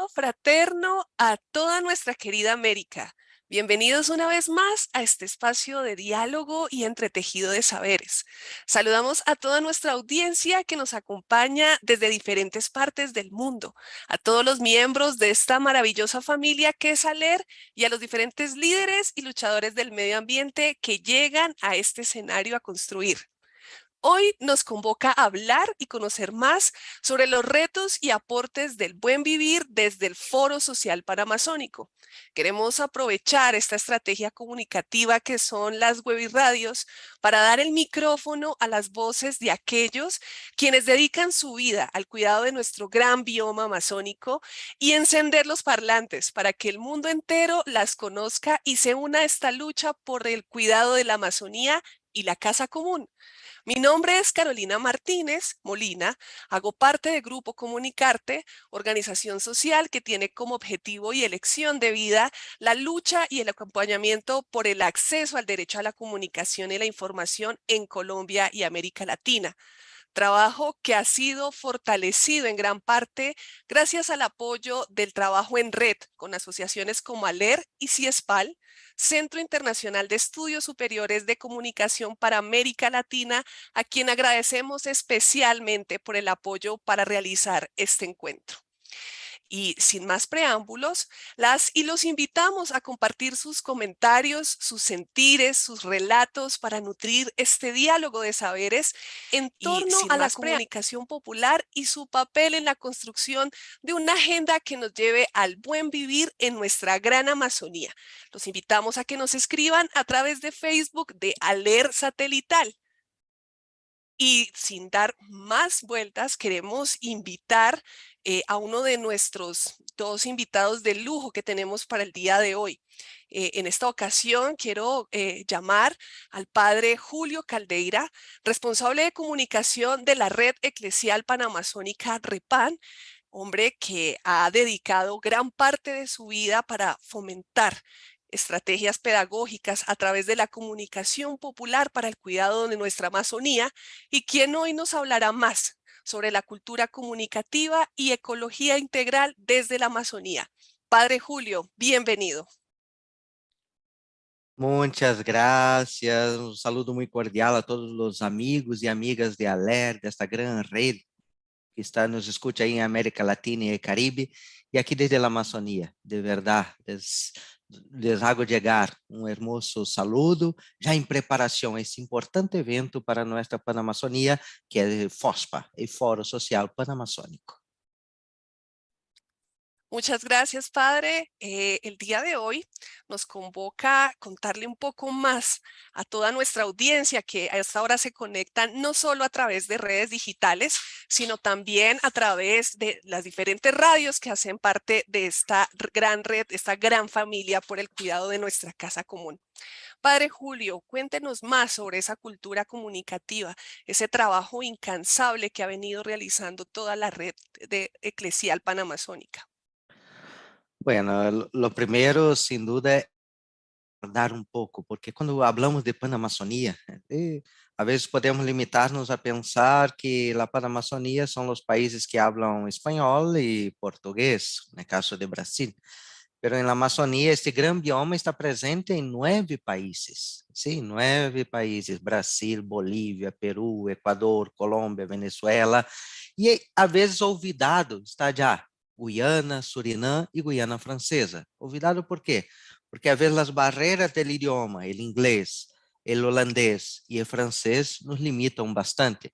saludo fraterno a toda nuestra querida América. Bienvenidos una vez más a este espacio de diálogo y entretejido de saberes. Saludamos a toda nuestra audiencia que nos acompaña desde diferentes partes del mundo, a todos los miembros de esta maravillosa familia que es ALER y a los diferentes líderes y luchadores del medio ambiente que llegan a este escenario a construir. Hoy nos convoca a hablar y conocer más sobre los retos y aportes del buen vivir desde el Foro Social Panamazónico. Queremos aprovechar esta estrategia comunicativa que son las webiradios para dar el micrófono a las voces de aquellos quienes dedican su vida al cuidado de nuestro gran bioma amazónico y encender los parlantes para que el mundo entero las conozca y se una a esta lucha por el cuidado de la Amazonía y la casa común. Mi nombre es Carolina Martínez Molina, hago parte de Grupo Comunicarte, organización social que tiene como objetivo y elección de vida la lucha y el acompañamiento por el acceso al derecho a la comunicación y la información en Colombia y América Latina. Trabajo que ha sido fortalecido en gran parte gracias al apoyo del trabajo en red con asociaciones como ALER y CIESPAL, Centro Internacional de Estudios Superiores de Comunicación para América Latina, a quien agradecemos especialmente por el apoyo para realizar este encuentro. Y sin más preámbulos, las y los invitamos a compartir sus comentarios, sus sentires, sus relatos para nutrir este diálogo de saberes en torno a la comunicación popular y su papel en la construcción de una agenda que nos lleve al buen vivir en nuestra gran Amazonía. Los invitamos a que nos escriban a través de Facebook de Aler Satelital. Y sin dar más vueltas, queremos invitar a uno de nuestros dos invitados de lujo que tenemos para el día de hoy. En esta ocasión quiero llamar al padre Julio Caldeira, responsable de comunicación de la Red Eclesial Panamazónica REPAN, hombre que ha dedicado gran parte de su vida para fomentar estrategias pedagógicas a través de la comunicación popular para el cuidado de nuestra Amazonía y quien hoy nos hablará más sobre la cultura comunicativa y ecología integral desde la Amazonía. Padre Julio, bienvenido. Muitas gracias, um saludo muito cordial a todos os amigos e amigas de ALER, desta grande rede que está nos escute aí em América Latina e Caribe, e aqui desde a Amazônia, de verdade, les hago chegar um hermoso saludo, já em preparação a esse importante evento para nossa Panamazônia, que é FOSPA, o Foro Social Panamazônico. Muchas gracias, padre. El día de hoy nos convoca a contarle un poco más a toda nuestra audiencia que a esta hora se conectan no solo a través de redes digitales, sino también a través de las diferentes radios que hacen parte de esta gran red, esta gran familia por el cuidado de nuestra casa común. Padre Julio, cuéntenos más sobre esa cultura comunicativa, ese trabajo incansable que ha venido realizando toda la red de eclesial panamazónica. Bueno, lo primero, sin duda, é dar um pouco, porque quando falamos de Panamazônia, a vezes podemos limitar-nos a pensar que a Panamazônia são os países que falam espanhol e português, no caso de Brasil. Pero en la Amazonía, este gran bioma está presente en 9 países, ¿sí? 9 países, Brasil, Bolívia, Peru, Equador, Colômbia, Venezuela, e a vezes olvidado está já Guiana, Surinam e Guiana Francesa. Olvidado por quê? Porque a vezes as barreiras do idioma, o inglês, o holandês e o francês nos limitam bastante.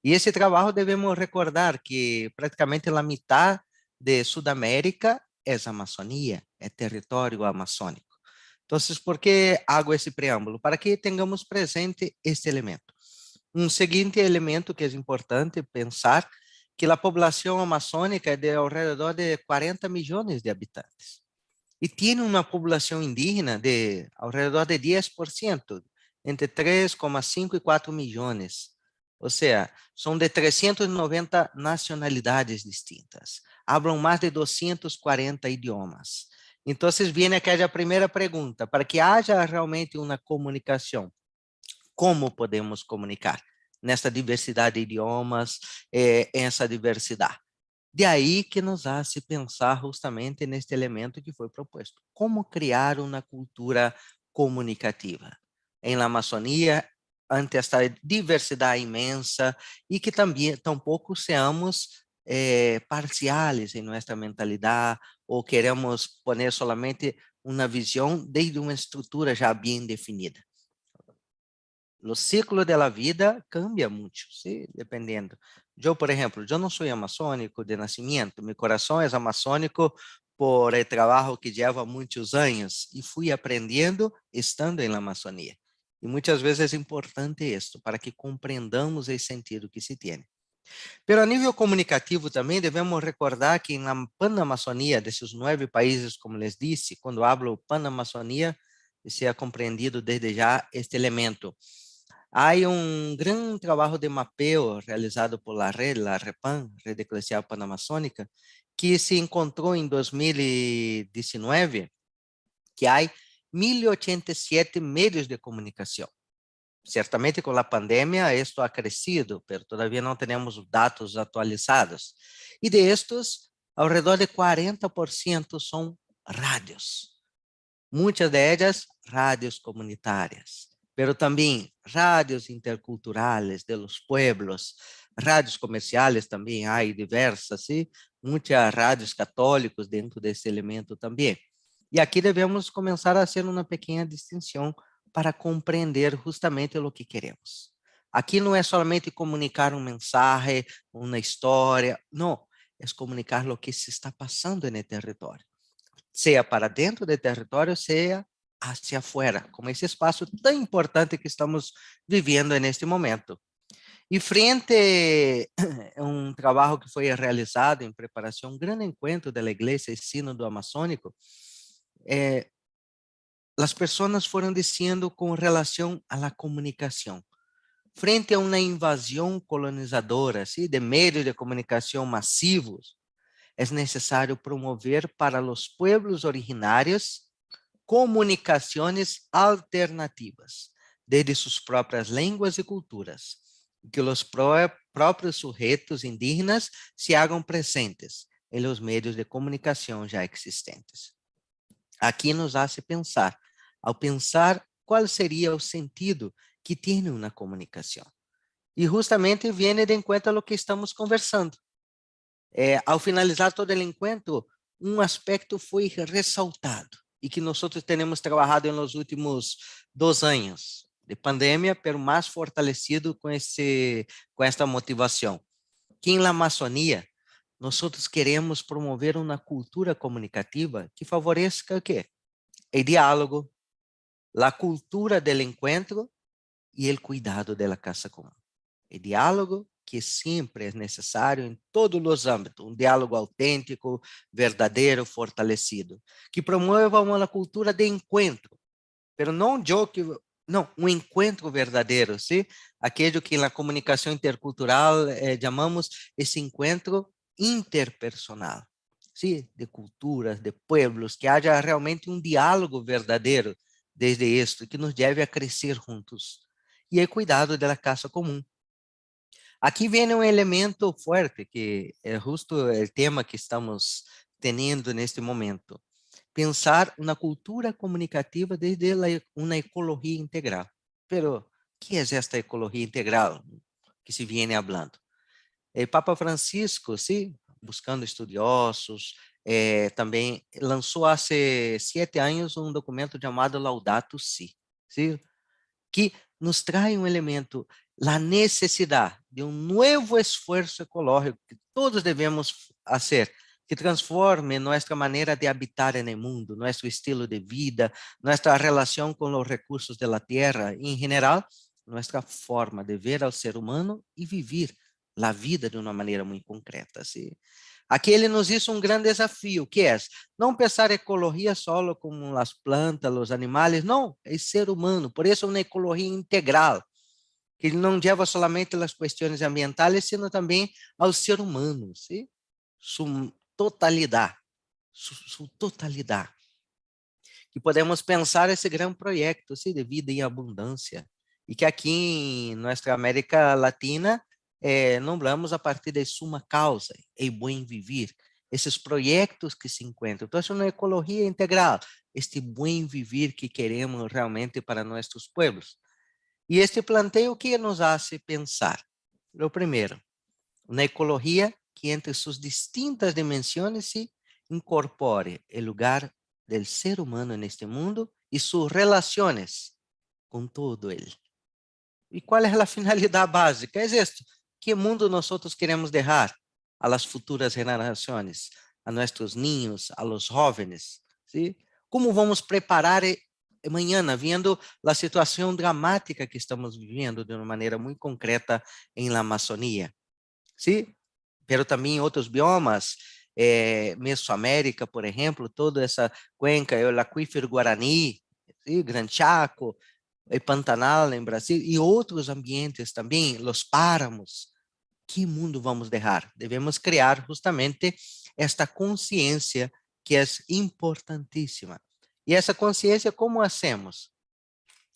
E esse trabalho devemos recordar que praticamente a metade de Sudamérica é a Amazônia, é território amazônico. Então, por que hago esse preâmbulo? Para que tenhamos presente este elemento. Um seguinte elemento que é importante pensar, que a população amazônica é de ao redor de 40 milhões de habitantes. E tem uma população indígena de ao redor de 10%, entre 3,5 e 4 milhões. Ou seja, são de 390 nacionalidades distintas. Hablam mais de 240 idiomas. Então, vem aqui a primeira pergunta. Para que haja realmente uma comunicação, como podemos comunicar nessa diversidade de idiomas, essa diversidade? De aí que nos hace pensar justamente neste elemento que foi proposto. Como criar uma cultura comunicativa em la Amazônia, ante esta diversidade imensa, e que também tampouco seamos parciales em nossa mentalidade, ou queremos poner solamente uma visão desde uma estrutura já bem definida. O ciclo da vida cambia muito, ¿sí? Dependendo. Eu, por exemplo, eu não sou amazônico de nascimento, meu coração é amazônico por el trabalho que lleva muitos anos e fui aprendendo estando na Amazônia. E muitas vezes é importante isto, para que compreendamos o sentido que se tem. Pero a nível comunicativo também devemos recordar que na Panamazônia, desses 9 países, como les disse, quando hablo Panamazônia, seja compreendido desde já este elemento. Há grande trabalho de mapeio realizado por la REPAN, Rede Eclesial Panamazônica, que se encontrou em 2019 que há 1.087 meios de comunicação. Certamente com a pandemia isto ha crescido, mas todavía não temos dados atualizados. E de estes, ao redor de 40% são rádios. Muitas delas rádios comunitárias, pero também rádios interculturales de los pueblos, rádios comerciais também há diversas, ¿sí? Muitas rádios católicos dentro desse elemento também. E aqui devemos começar a fazer uma pequena distinção para compreender justamente o que queremos. Aqui não é somente comunicar um mensagem, uma história, não, é comunicar o que se está passando no território. Seja para dentro do território, seja hacia afuera, como esse espaço tão importante que estamos vivendo neste momento. E frente a um trabalho que foi realizado em preparação a um grande encontro da Igreja e Sínodo Amazônico, as pessoas foram dizendo com relação à comunicação. Frente a uma invasão colonizadora, ¿sí? De meios de comunicação massivos, é necessário promover para os pueblos originários comunicações alternativas, desde suas próprias línguas e culturas, que os próprios sujeitos indígenas se hagam presentes em los meios de comunicação já existentes. Aqui nos hace pensar, ao pensar qual seria o sentido que tem uma comunicação. E justamente vem de encontro ao que estamos conversando. Ao finalizar todo o encontro, um aspecto foi ressaltado e que nós temos trabalhado nos últimos 2 anos de pandemia, pero mais fortalecido com esta motivação. Que na Amazônia, nós queremos promover uma cultura comunicativa que favoreça o quê? O diálogo, a cultura do encontro e o cuidado da casa comum. O diálogo que sempre é necessário em todos os âmbitos, um diálogo autêntico, verdadeiro, fortalecido, que promova uma cultura de encontro, mas não um encontro verdadeiro, sim? Aquele que na comunicação intercultural chamamos esse encontro interpersonal, sim? De culturas, de pueblos, que haja realmente um diálogo verdadeiro desde isto, que nos deve a crescer juntos. E o cuidado da casa comum. Aqui vem um elemento forte, que é justo o tema que estamos tendo neste momento. Pensar uma cultura comunicativa desde uma ecologia integral. Pero, o que é esta ecologia integral que se viene falando? O Papa Francisco, sim, buscando estudiosos, também lançou há 7 anos um documento chamado Laudato Si, sim, que nos traz um elemento, a necessidade de um novo esforço ecológico que todos devemos fazer, que transforme nossa maneira de habitar no mundo, nosso estilo de vida, nossa relação com os recursos da terra, em geral, nossa forma de ver ao ser humano e viver a vida de uma maneira muito concreta. ¿Sí? Aqui ele nos hizo um grande desafio, que é não pensar ecologia só como as plantas, os animais, não, é ser humano, por isso é uma ecologia integral, que não leva somente as questões ambientais, sino também ao ser humano, ¿sí? Sua totalidade, sua totalidade. Que podemos pensar esse grande projeto, ¿sí? De vida em abundância, e que aqui em nossa América Latina nombramos a partir de suma causa e bem viver, esses projetos que se encontram. Então, é uma ecologia integral, este bem viver que queremos realmente para nossos pueblos. E este planteio que nos hace pensar, o primeiro, uma ecologia que entre suas distintas dimensões se incorpore o lugar do ser humano neste mundo e suas relações com todo ele. E qual é a finalidade básica? É isto: que mundo nós queremos deixar a las futuras gerações, a nossos ninhos, a los jóvenes? ¿Sí? Como vamos preparar amanhã, vendo a situação dramática que estamos vivendo de uma maneira muito concreta em la Amazônia? ¿Sí? Pero também em outros biomas, Mesoamérica, por exemplo, toda essa cuenca, o aquífero Guarani, ¿sí? Gran Chaco, o Pantanal em Brasil e outros ambientes também, os páramos. Que mundo vamos deixar? Devemos criar justamente esta consciência que é importantíssima. E essa consciência, como hacemos?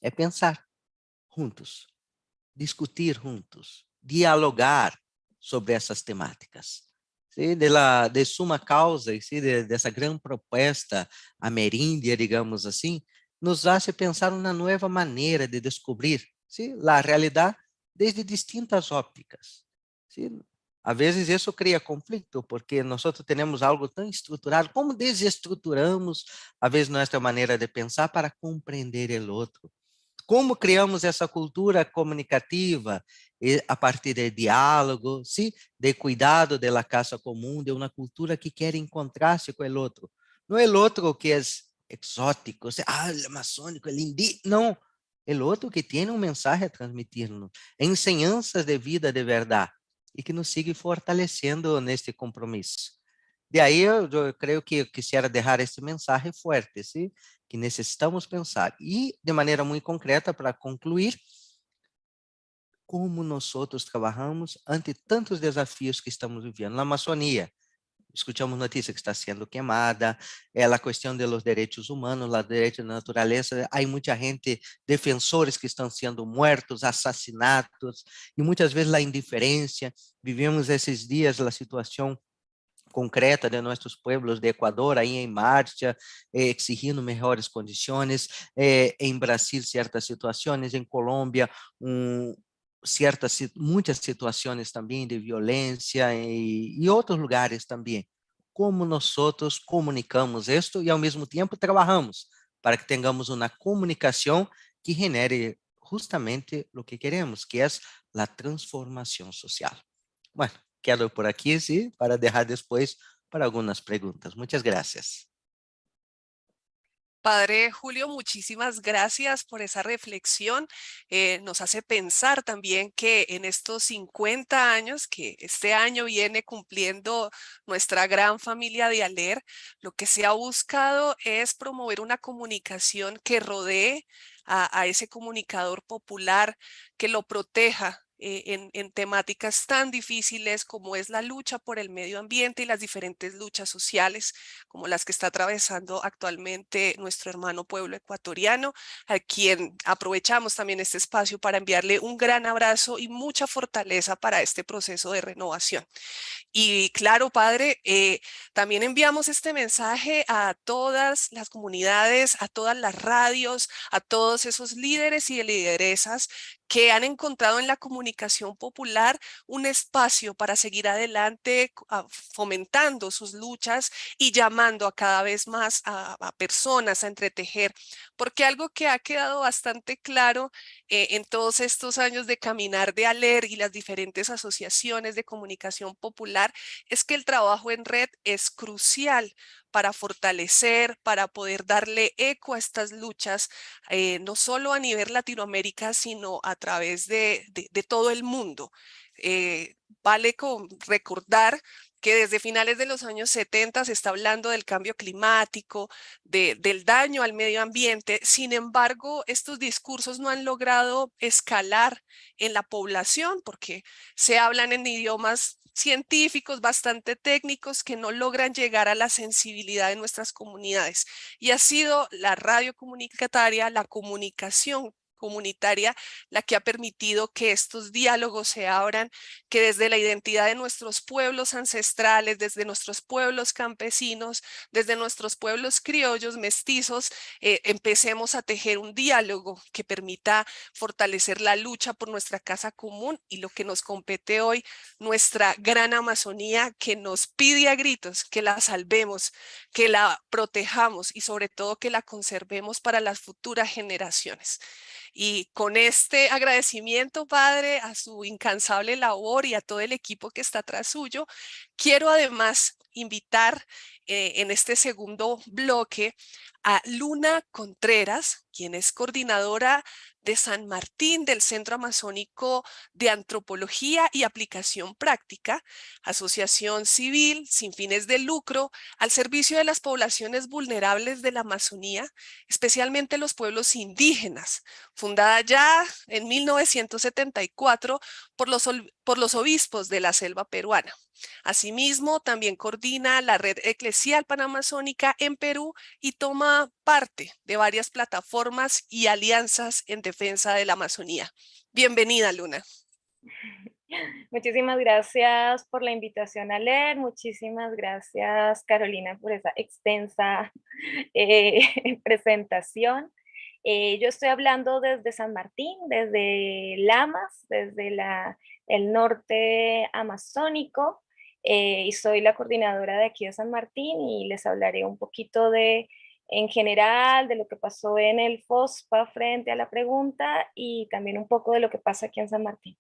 É pensar juntos, discutir juntos, dialogar sobre essas temáticas. ¿Sí? De suma causa, ¿sí? Dessa grande proposta ameríndia, digamos assim, nos hace pensar uma nova maneira de descobrir, ¿sí? A realidade desde distintas ópticas. ¿Sí? A vezes isso cria conflito, porque nós temos algo tão estruturado, como desestruturamos, a vezes, nossa maneira de pensar para compreender o outro. Como criamos essa cultura comunicativa a partir de diálogo, sim, de cuidado da casa comum, de uma cultura que quer encontrar-se com o outro. Não é o outro que é exótico, é amazônico, é lindíssimo. Não, é o outro que tem um mensagem a transmitir-nos, ensinanças de vida de verdade, e que nos siga fortalecendo neste compromisso. De aí eu creio que quisiera deixar esse mensagem forte, sim? Que necessitamos pensar. E, de maneira muito concreta, para concluir, como nós trabalhamos ante tantos desafios que estamos vivendo. Na Amazônia, escutamos notícia que está sendo queimada, a questão dos direitos humanos, os direitos da natureza, há muita gente, defensores que estão sendo mortos, assassinados, e muitas vezes a indiferença. Vivemos esses dias a situação concreta de nossos pueblos de Equador aí em marcha, exigindo melhores condições, em Brasil certas situações, em Colômbia muitas situações também de violência e outros lugares também. Como nós comunicamos isto e ao mesmo tempo trabalhamos para que tenhamos uma comunicação que genere justamente o que queremos, que é a transformação social. Bueno, quedo por aqui, sim, para deixar depois para algumas perguntas. Muitas graças. Padre Julio, muchísimas gracias por esa reflexión. Nos hace pensar también que en estos 50 años, que este año viene cumpliendo nuestra gran familia de ALER, lo que se ha buscado es promover una comunicación que rodee a ese comunicador popular, que lo proteja. En temáticas tan difíciles como es la lucha por el medio ambiente y las diferentes luchas sociales como las que está atravesando actualmente nuestro hermano pueblo ecuatoriano, a quien aprovechamos también este espacio para enviarle un gran abrazo y mucha fortaleza para este proceso de renovación. Y claro, padre, también enviamos este mensaje a todas las comunidades, a todas las radios, a todos esos líderes y lideresas que han encontrado en la comunicación popular un espacio para seguir adelante fomentando sus luchas y llamando a cada vez más a personas a entretejer, porque algo que ha quedado bastante claro en todos estos años de caminar de ALER y las diferentes asociaciones de comunicación popular es que el trabajo en red es crucial para fortalecer, para poder darle eco a estas luchas, no solo a nivel Latinoamérica, sino a través de todo el mundo. Vale recordar que desde finales de los años 70 se está hablando del cambio climático, del daño al medio ambiente. Sin embargo, estos discursos no han logrado escalar en la población porque se hablan en idiomas científicos bastante técnicos que no logran llegar a la sensibilidad de nuestras comunidades. Y ha sido la radio comunitaria, la comunicación comunitaria la que ha permitido que estos diálogos se abran, que desde la identidad de nuestros pueblos ancestrales, desde nuestros pueblos campesinos, desde nuestros pueblos criollos, mestizos, empecemos a tejer un diálogo que permita fortalecer la lucha por nuestra casa común y lo que nos compete hoy, nuestra gran Amazonía que nos pide a gritos que la salvemos, que la protejamos y sobre todo que la conservemos para las futuras generaciones. Y con este agradecimiento, Padre, a su incansable labor y a todo el equipo que está atrás suyo, quiero además invitar en este segundo bloque a Luna Contreras, quien es coordinadora de San Martín del Centro Amazónico de Antropología y Aplicación Práctica, asociación civil sin fines de lucro al servicio de las poblaciones vulnerables de la Amazonía, especialmente los pueblos indígenas, fundada ya en 1974 por los obispos de la selva peruana. Asimismo, también coordina la Red Eclesial Panamazónica en Perú y toma parte de varias plataformas y alianzas en defensa de la Amazonía. Bienvenida, Luna. Muchísimas gracias por la invitación a leer, muchísimas gracias Carolina por esa extensa presentación. Yo estoy hablando desde San Martín, desde Lamas, desde el norte amazónico, y soy la coordinadora de aquí de San Martín y les hablaré un poquito en general, de lo que pasó en el FOSPA frente a la pregunta y también un poco de lo que pasa aquí en San Martín.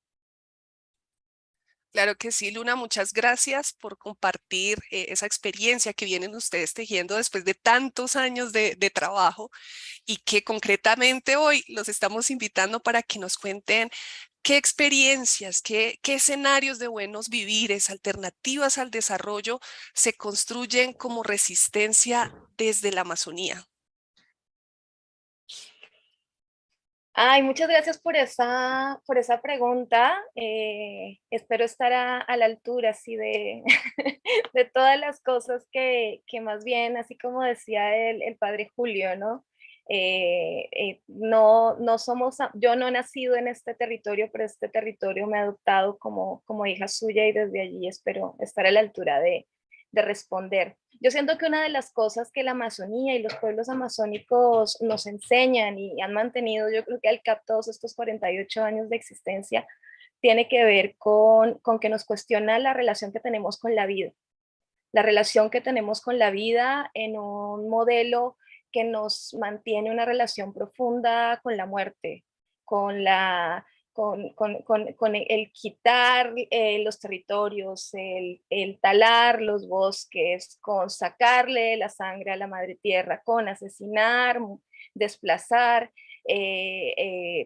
Claro que sí, Luna, muchas gracias por compartir esa experiencia que vienen ustedes tejiendo después de tantos años de trabajo y que concretamente hoy los estamos invitando para que nos cuenten qué experiencias, qué escenarios de buenos vivires, alternativas al desarrollo se construyen como resistencia desde la Amazonía. Ay, muchas gracias por esa pregunta. Espero estar a la altura así de todas las cosas que más bien, así como decía el padre Julio, ¿no? No somos, yo no he nacido en este territorio, pero este territorio me ha adoptado como hija suya y desde allí espero estar a la altura de responder. Yo siento que una de las cosas que la Amazonía y los pueblos amazónicos nos enseñan y han mantenido, yo creo que al cabo todos estos 48 años de existencia, tiene que ver con que nos cuestiona la relación que tenemos con la vida, la relación que tenemos con la vida en un modelo que nos mantiene una relación profunda con la muerte, con la con el quitar los territorios, el talar los bosques, con sacarle la sangre a la madre tierra, con asesinar, desplazar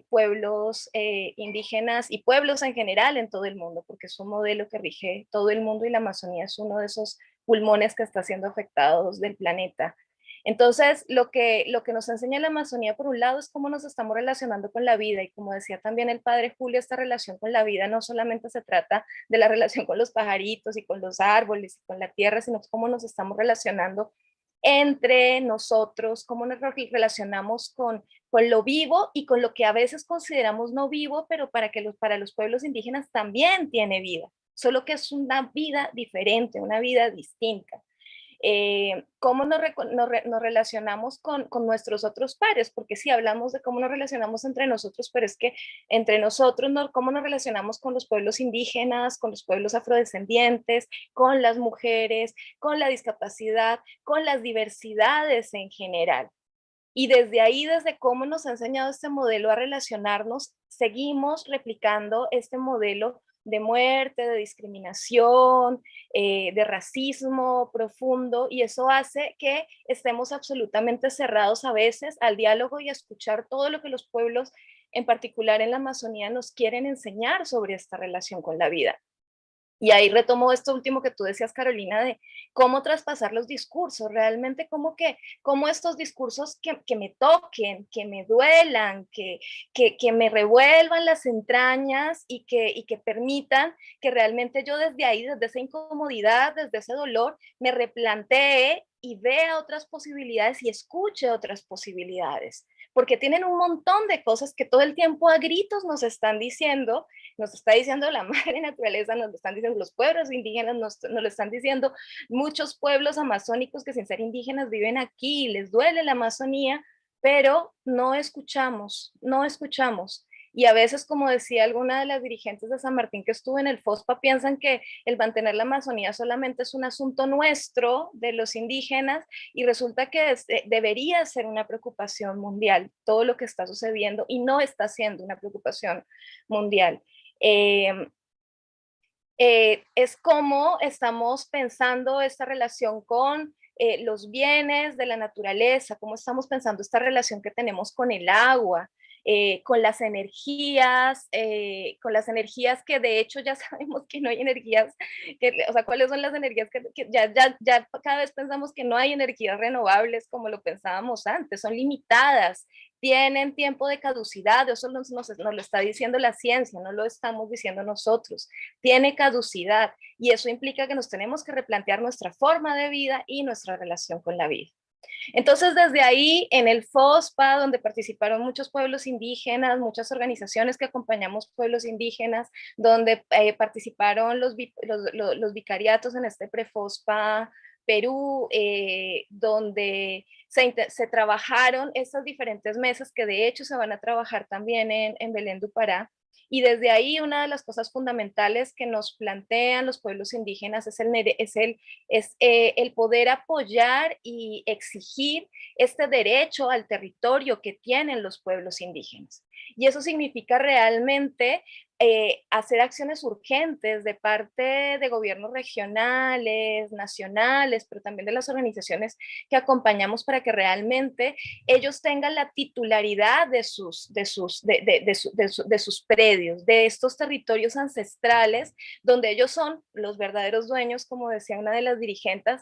pueblos indígenas y pueblos en general en todo el mundo, porque es un modelo que rige todo el mundo y la Amazonía es uno de esos pulmones que está siendo afectados del planeta. Entonces, lo que nos enseña la Amazonía, por un lado, es cómo nos estamos relacionando con la vida. Y como decía también el padre Julio, esta relación con la vida no solamente se trata de la relación con los pajaritos y con los árboles y con la tierra, sino cómo nos estamos relacionando entre nosotros, cómo nos relacionamos con lo vivo y con lo que a veces consideramos no vivo, pero para los pueblos indígenas también tiene vida, solo que es una vida diferente, una vida distinta. Cómo nos relacionamos con nuestros otros pares, porque sí hablamos de cómo nos relacionamos entre nosotros, pero es que entre nosotros, cómo nos relacionamos con los pueblos indígenas, con los pueblos afrodescendientes, con las mujeres, con la discapacidad, con las diversidades en general. Y desde ahí, desde cómo nos ha enseñado este modelo a relacionarnos, seguimos replicando este modelo de muerte, de discriminación, de racismo profundo, y eso hace que estemos absolutamente cerrados a veces al diálogo y a escuchar todo lo que los pueblos, en particular en la Amazonía, nos quieren enseñar sobre esta relación con la vida. Y ahí retomo esto último que tú decías, Carolina, de cómo traspasar los discursos, realmente cómo estos discursos que me toquen, que me duelan, que me revuelvan las entrañas y que permitan que realmente yo desde ahí, desde esa incomodidad, desde ese dolor, me replantee y vea otras posibilidades y escuche otras posibilidades. porque tienen un montón de cosas que todo el tiempo a gritos nos están diciendo, nos está diciendo la madre naturaleza, nos lo están diciendo los pueblos indígenas, nos lo están diciendo muchos pueblos amazónicos que sin ser indígenas viven aquí, les duele la Amazonía, pero no escuchamos, no escuchamos. Y a veces, como decía alguna de las dirigentes de San Martín que estuvo en el FOSPA, piensan que el mantener la Amazonía solamente es un asunto nuestro, de los indígenas, y resulta que debería ser una preocupación mundial, todo lo que está sucediendo, y no está siendo una preocupación mundial. Es como estamos pensando esta relación con los bienes de la naturaleza, cómo estamos pensando esta relación que tenemos con el agua, con las energías que de hecho ya sabemos que no hay energías, o sea, cuáles son las energías que ya cada vez pensamos que no hay energías renovables como lo pensábamos antes, son limitadas, tienen tiempo de caducidad, eso nos lo está diciendo la ciencia, no lo estamos diciendo nosotros, tiene caducidad y eso implica que nos tenemos que replantear nuestra forma de vida y nuestra relación con la vida. Entonces, desde ahí, en el FOSPA, donde participaron muchos pueblos indígenas, muchas organizaciones que acompañamos pueblos indígenas, donde participaron los vicariatos en este pre-FOSPA Perú, donde se trabajaron estas diferentes mesas que de hecho se van a trabajar también en Belén do Pará. Y desde ahí una de las cosas fundamentales que nos plantean los pueblos indígenas es el poder apoyar y exigir este derecho al territorio que tienen los pueblos indígenas. Y eso significa realmente hacer acciones urgentes de parte de gobiernos regionales, nacionales, pero también de las organizaciones que acompañamos para que realmente ellos tengan la titularidad de sus predios, de estos territorios ancestrales, donde ellos son los verdaderos dueños, como decía una de las dirigentes,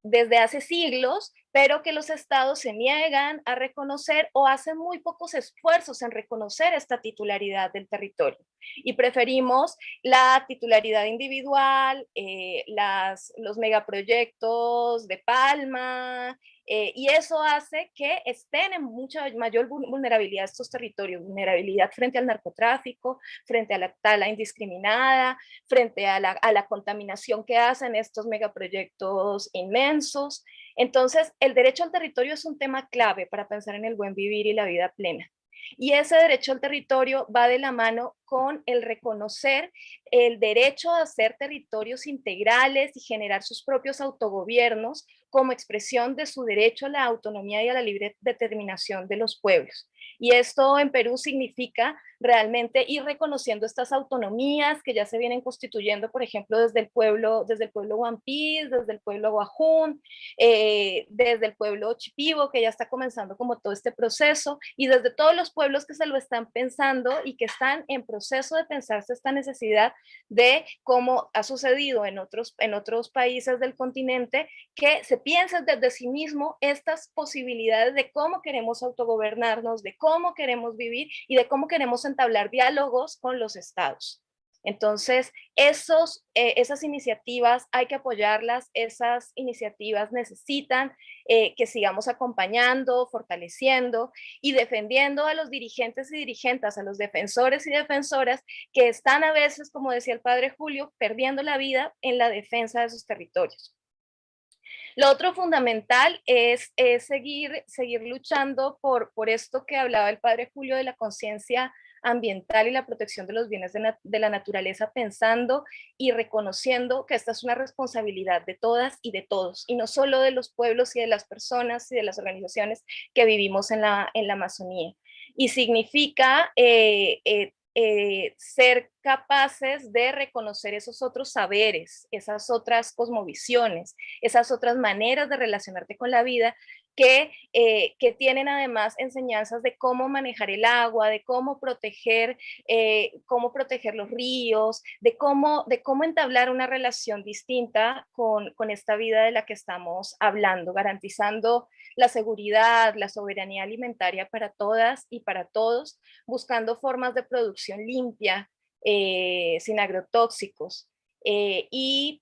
desde hace siglos, pero que los estados se niegan a reconocer o hacen muy pocos esfuerzos en reconocer esta titularidad del territorio. Y preferimos la titularidad individual, los megaproyectos de Palma, y eso hace que estén en mucha mayor vulnerabilidad estos territorios, vulnerabilidad frente al narcotráfico, frente a la tala indiscriminada, frente a la contaminación que hacen estos megaproyectos inmensos. Entonces, el derecho al territorio es un tema clave para pensar en el buen vivir y la vida plena. Y ese derecho al territorio va de la mano con el reconocer el derecho a hacer territorios integrales y generar sus propios autogobiernos como expresión de su derecho a la autonomía y a la libre determinación de los pueblos. Y esto en Perú significa realmente ir reconociendo estas autonomías que ya se vienen constituyendo, por ejemplo, desde el pueblo Huampis, desde el pueblo Guajún, desde el pueblo Chipibo, que ya está comenzando como todo este proceso, y desde todos los pueblos que se lo están pensando y que están en proceso de pensarse esta necesidad de cómo ha sucedido en otros países del continente, que se piensen desde sí mismo estas posibilidades de cómo queremos autogobernarnos, de cómo queremos vivir y de cómo queremos entablar diálogos con los estados. Entonces, esas iniciativas hay que apoyarlas, esas iniciativas necesitan que sigamos acompañando, fortaleciendo y defendiendo a los dirigentes y dirigentes, a los defensores y defensoras que están a veces, como decía el padre Julio, perdiendo la vida en la defensa de sus territorios. Lo otro fundamental es seguir luchando por esto que hablaba el padre Julio de la conciencia ambiental y la protección de los bienes de la naturaleza, pensando y reconociendo que esta es una responsabilidad de todas y de todos, y no solo de los pueblos y de las personas y de las organizaciones que vivimos en la Amazonía. Y significa ser capaces de reconocer esos otros saberes, esas otras cosmovisiones, esas otras maneras de relacionarte con la vida que tienen además enseñanzas de cómo manejar el agua, de cómo proteger los ríos, de cómo entablar una relación distinta con esta vida de la que estamos hablando, garantizando la seguridad, la soberanía alimentaria para todas y para todos, buscando formas de producción limpia, sin agrotóxicos. Y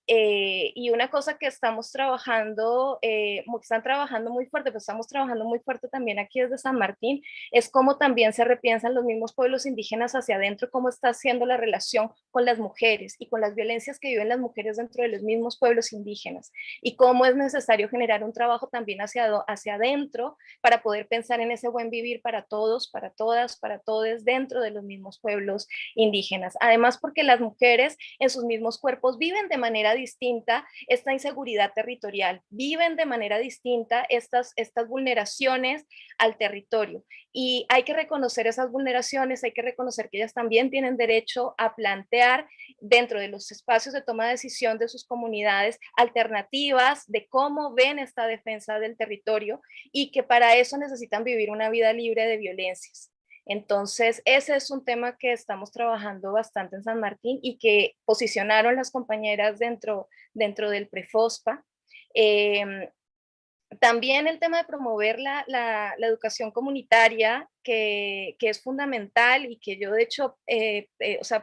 una cosa que estamos trabajando, que están trabajando muy fuerte, pues estamos trabajando muy fuerte también aquí desde San Martín, es cómo también se repiensan los mismos pueblos indígenas hacia adentro, cómo está haciendo la relación con las mujeres y con las violencias que viven las mujeres dentro de los mismos pueblos indígenas, y cómo es necesario generar un trabajo también hacia adentro para poder pensar en ese buen vivir para todos, para todas, para todos dentro de los mismos pueblos indígenas. Además, porque las mujeres en sus mismos cuerpos viven de manera distinta esta inseguridad territorial, viven de manera distinta estas vulneraciones al territorio. Y hay que reconocer esas vulneraciones, hay que reconocer que ellas también tienen derecho a plantear dentro de los espacios de toma de decisión de sus comunidades alternativas de cómo ven esta defensa del territorio, y que para eso necesitan vivir una vida libre de violencias. Entonces, ese es un tema que estamos trabajando bastante en San Martín y que posicionaron las compañeras dentro del Prefospa. También el tema de promover la educación comunitaria, que es fundamental y que yo de hecho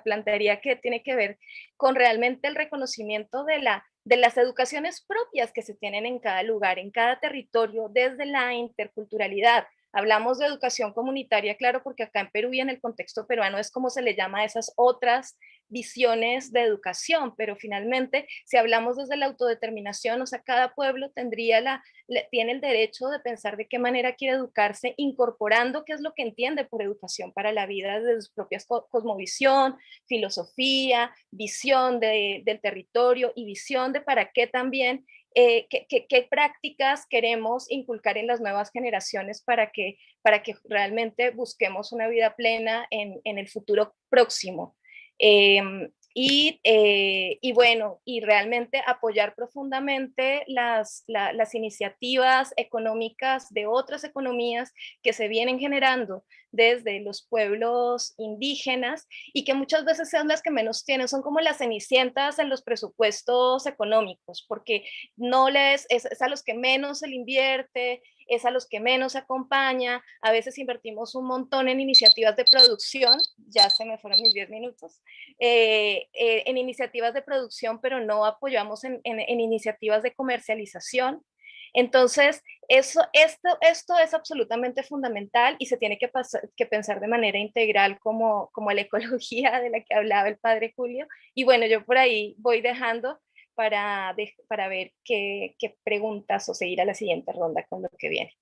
plantearía que tiene que ver con realmente el reconocimiento de las educaciones propias que se tienen en cada lugar, en cada territorio, desde la interculturalidad. Hablamos de educación comunitaria, claro, porque acá en Perú y en el contexto peruano es como se le llama a esas otras visiones de educación, pero finalmente, si hablamos desde la autodeterminación, o sea, cada pueblo tiene el derecho de pensar de qué manera quiere educarse, incorporando qué es lo que entiende por educación para la vida, desde sus propias cosmovisión, filosofía, visión del territorio y visión de para qué también qué prácticas queremos inculcar en las nuevas generaciones para que realmente busquemos una vida plena en el futuro próximo. Y bueno, y realmente apoyar profundamente las iniciativas económicas de otras economías que se vienen generando desde los pueblos indígenas, y que muchas veces son las que menos tienen, son como las cenicientas en los presupuestos económicos, porque es a los que menos se le invierte, es a los que menos se acompaña. A veces invertimos un montón en iniciativas de producción, ya se me fueron mis 10 minutos, en iniciativas de producción, pero no apoyamos en iniciativas de comercialización. Entonces, esto es absolutamente fundamental y se tiene que pensar de manera integral como la ecología de la que hablaba el padre Julio. Y bueno, yo por ahí voy dejando para ver qué preguntas o seguir a la siguiente ronda con lo que viene.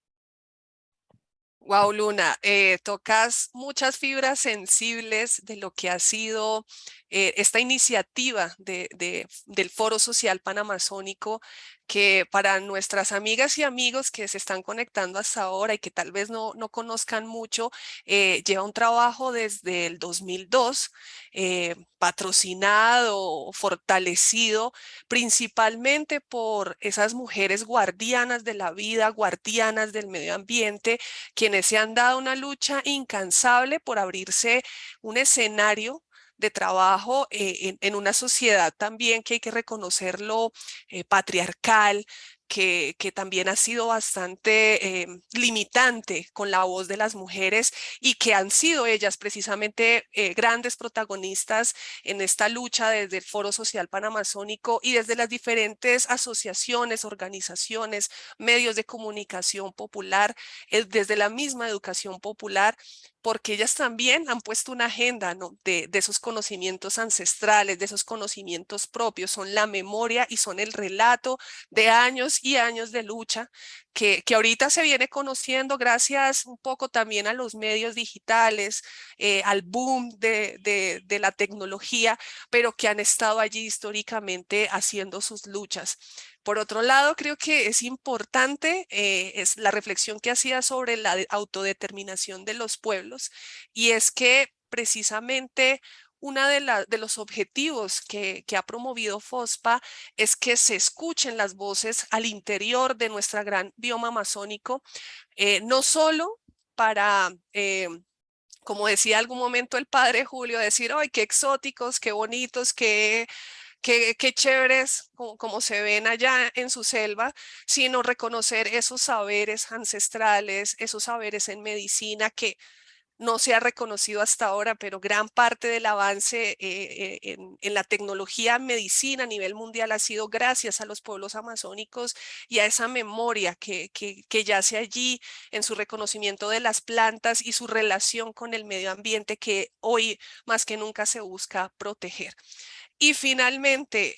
Wow, Luna, tocas muchas fibras sensibles de lo que ha sido esta iniciativa del Foro Social Panamazónico, que para nuestras amigas y amigos que se están conectando hasta ahora y que tal vez no conozcan mucho, lleva un trabajo desde el 2002, patrocinado, fortalecido principalmente por esas mujeres guardianas de la vida, guardianas del medio ambiente, quienes se han dado una lucha incansable por abrirse un escenario de trabajo en una sociedad también que hay que reconocerlo, patriarcal, que también ha sido bastante limitante con la voz de las mujeres y que han sido ellas precisamente grandes protagonistas en esta lucha desde el Foro Social Panamazónico y desde las diferentes asociaciones, organizaciones, medios de comunicación popular, desde la misma educación popular, porque ellas también han puesto una agenda, ¿no? de esos conocimientos ancestrales, de esos conocimientos propios, son la memoria y son el relato de años y años de lucha que ahorita se viene conociendo gracias un poco también a los medios digitales, al boom de la tecnología, pero que han estado allí históricamente haciendo sus luchas. Por otro lado, creo que es importante es la reflexión que hacía sobre la autodeterminación de los pueblos, y es que precisamente una de los objetivos que ha promovido FOSPA es que se escuchen las voces al interior de nuestra gran bioma amazónico, no solo para como decía algún momento el padre Julio, decir, ¡ay, qué exóticos, qué bonitos, qué chéveres como se ven allá en su selva, sino reconocer esos saberes ancestrales, esos saberes en medicina que no se ha reconocido hasta ahora, pero gran parte del avance en la tecnología en medicina a nivel mundial ha sido gracias a los pueblos amazónicos y a esa memoria que yace allí en su reconocimiento de las plantas y su relación con el medio ambiente que hoy más que nunca se busca proteger. Y finalmente,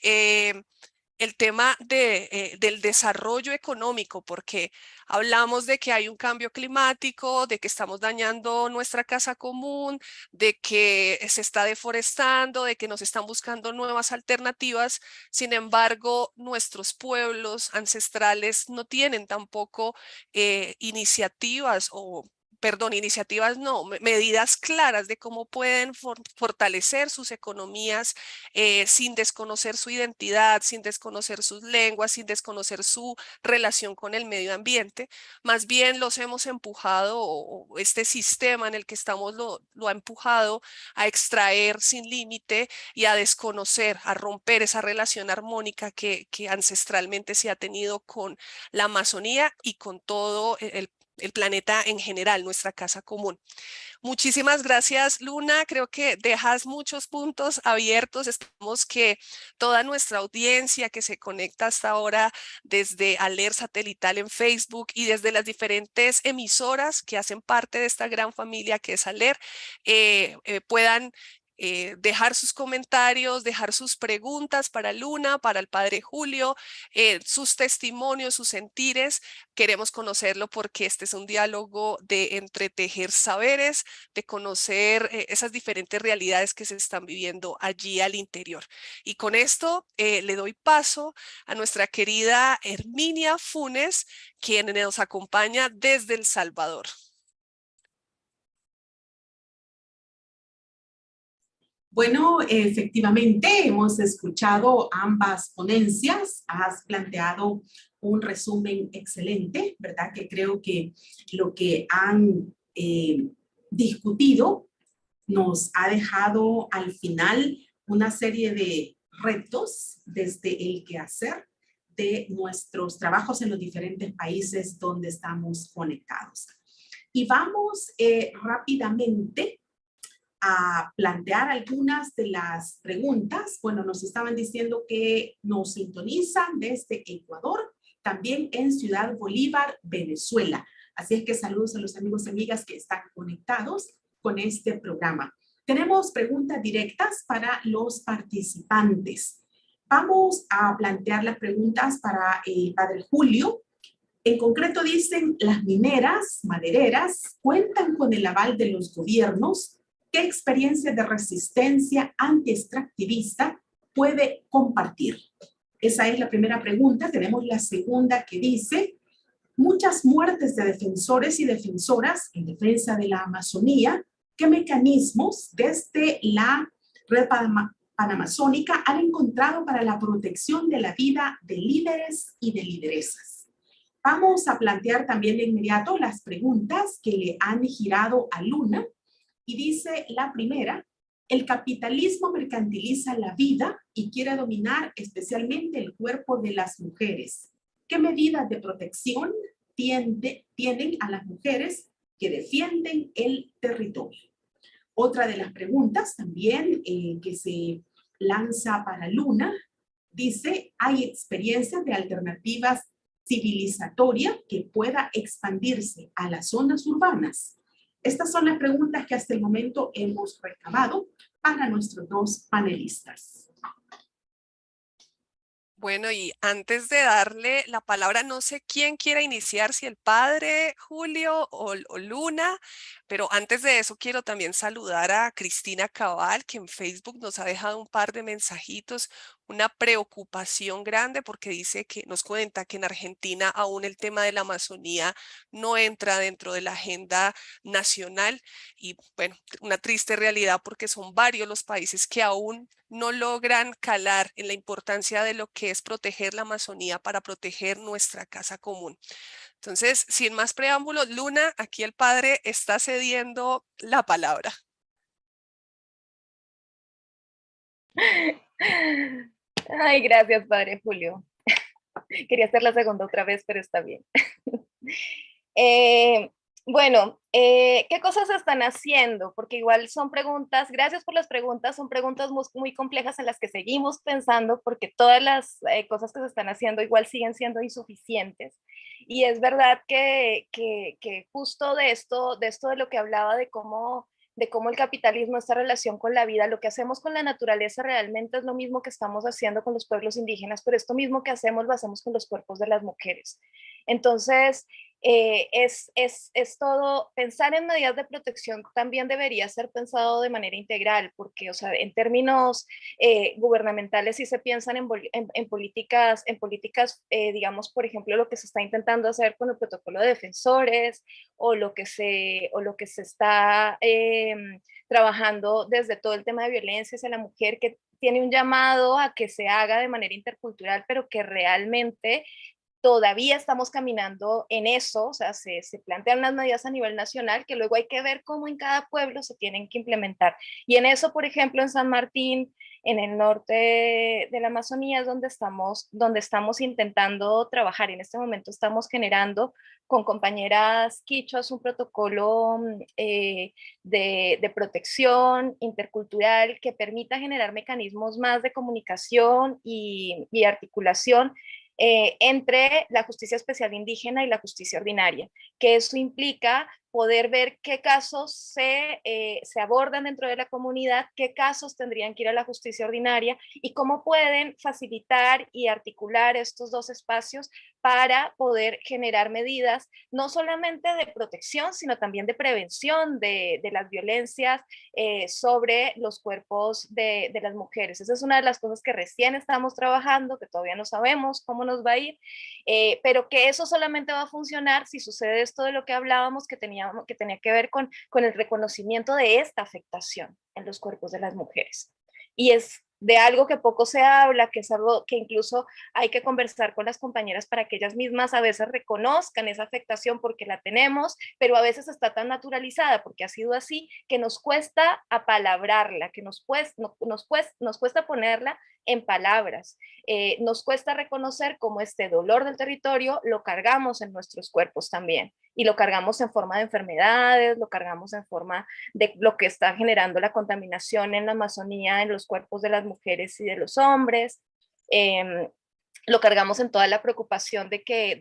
el tema del desarrollo económico, porque hablamos de que hay un cambio climático, de que estamos dañando nuestra casa común, de que se está deforestando, de que nos están buscando nuevas alternativas. Sin embargo, nuestros pueblos ancestrales no tienen tampoco iniciativas o perdón, iniciativas no, medidas claras de cómo pueden fortalecer sus economías sin desconocer su identidad, sin desconocer sus lenguas, sin desconocer su relación con el medio ambiente. Más bien los hemos empujado, o este sistema en el que estamos lo ha empujado a extraer sin límite y a desconocer, a romper esa relación armónica que ancestralmente se ha tenido con la Amazonía y con todo el planeta en general, nuestra casa común. Muchísimas gracias, Luna. Creo que dejas muchos puntos abiertos. Esperamos que toda nuestra audiencia que se conecta hasta ahora desde Aler Satelital en Facebook y desde las diferentes emisoras que hacen parte de esta gran familia que es Aler, puedan dejar sus comentarios, dejar sus preguntas para Luna, para el padre Julio, sus testimonios, sus sentires. Queremos conocerlo porque este es un diálogo de entretejer saberes, de conocer esas diferentes realidades que se están viviendo allí al interior. Y con esto le doy paso a nuestra querida Herminia Funes, quien nos acompaña desde El Salvador. Bueno, efectivamente, hemos escuchado ambas ponencias. Has planteado un resumen excelente, ¿verdad? Que creo que lo que han discutido nos ha dejado al final una serie de retos desde el quehacer de nuestros trabajos en los diferentes países donde estamos conectados. Y vamos rápidamente a plantear algunas de las preguntas. Bueno, nos estaban diciendo que nos sintonizan desde Ecuador, también en Ciudad Bolívar, Venezuela. Así es que saludos a los amigos y amigas que están conectados con este programa. Tenemos preguntas directas para los participantes. Vamos a plantear las preguntas para el padre Julio. En concreto dicen, las mineras, madereras, cuentan con el aval de los gobiernos. ¿Qué experiencia de resistencia anti-extractivista puede compartir? Esa es la primera pregunta. Tenemos la segunda que dice, muchas muertes de defensores y defensoras en defensa de la Amazonía. ¿Qué mecanismos desde la Red Panamazónica han encontrado para la protección de la vida de líderes y de lideresas? Vamos a plantear también de inmediato las preguntas que le han girado a Luna. Y dice la primera, el capitalismo mercantiliza la vida y quiere dominar especialmente el cuerpo de las mujeres. ¿Qué medidas de protección tienen a las mujeres que defienden el territorio? Otra de las preguntas también que se lanza para Luna, dice, ¿hay experiencias de alternativas civilizatorias que pueda expandirse a las zonas urbanas? Estas son las preguntas que hasta el momento hemos recabado para nuestros dos panelistas. Bueno, y antes de darle la palabra, no sé quién quiera iniciar, si el padre Julio o Luna, pero antes de eso quiero también saludar a Cristina Cabal, que en Facebook nos ha dejado un par de mensajitos, una preocupación grande porque dice que nos cuenta que en Argentina aún el tema de la Amazonía no entra dentro de la agenda nacional y bueno, una triste realidad porque son varios los países que aún no logran calar en la importancia de lo que es proteger la Amazonía para proteger nuestra casa común. Entonces, sin más preámbulos, Luna, aquí el padre está cediendo la palabra. Ay, gracias, padre Julio. Quería hacer la segunda otra vez, pero está bien. Bueno, ¿qué cosas se están haciendo? Porque igual son preguntas, gracias por las preguntas, son preguntas muy complejas en las que seguimos pensando porque todas las cosas que se están haciendo igual siguen siendo insuficientes. Y es verdad que justo de esto de lo que hablaba de cómo el capitalismo, esta relación con la vida, lo que hacemos con la naturaleza realmente es lo mismo que estamos haciendo con los pueblos indígenas, pero esto mismo que hacemos lo hacemos con los cuerpos de las mujeres. Entonces, es todo, pensar en medidas de protección también debería ser pensado de manera integral, porque, o sea, en términos gubernamentales, si se piensan en políticas digamos, por ejemplo, lo que se está intentando hacer con el protocolo de defensores o lo que se está trabajando desde todo el tema de violencia hacia la mujer, que tiene un llamado a que se haga de manera intercultural, pero que realmente todavía estamos caminando en eso, o sea, se plantean unas medidas a nivel nacional que luego hay que ver cómo en cada pueblo se tienen que implementar. Y en eso, por ejemplo, en San Martín, en el norte de la Amazonía, es donde estamos intentando trabajar. En este momento estamos generando con compañeras quichuas un protocolo de protección intercultural que permita generar mecanismos más de comunicación y articulación entre la justicia especial indígena y la justicia ordinaria, que eso implica poder ver qué casos se abordan dentro de la comunidad, qué casos tendrían que ir a la justicia ordinaria y cómo pueden facilitar y articular estos dos espacios para poder generar medidas no solamente de protección, sino también de prevención de las violencias sobre los cuerpos de las mujeres. Esa es una de las cosas que recién estamos trabajando, que todavía no sabemos cómo nos va a ir, pero que eso solamente va a funcionar si sucede esto de lo que hablábamos, que tenía que ver con el reconocimiento de esta afectación en los cuerpos de las mujeres. Y es de algo que poco se habla, que es algo que incluso hay que conversar con las compañeras para que ellas mismas a veces reconozcan esa afectación porque la tenemos, pero a veces está tan naturalizada porque ha sido así que nos cuesta apalabrarla, que nos cuesta ponerla en palabras. Nos cuesta reconocer cómo este dolor del territorio lo cargamos en nuestros cuerpos también y lo cargamos en forma de enfermedades, lo cargamos en forma de lo que está generando la contaminación en la Amazonía, en los cuerpos de las mujeres y de los hombres. Eh, lo cargamos en toda la preocupación de que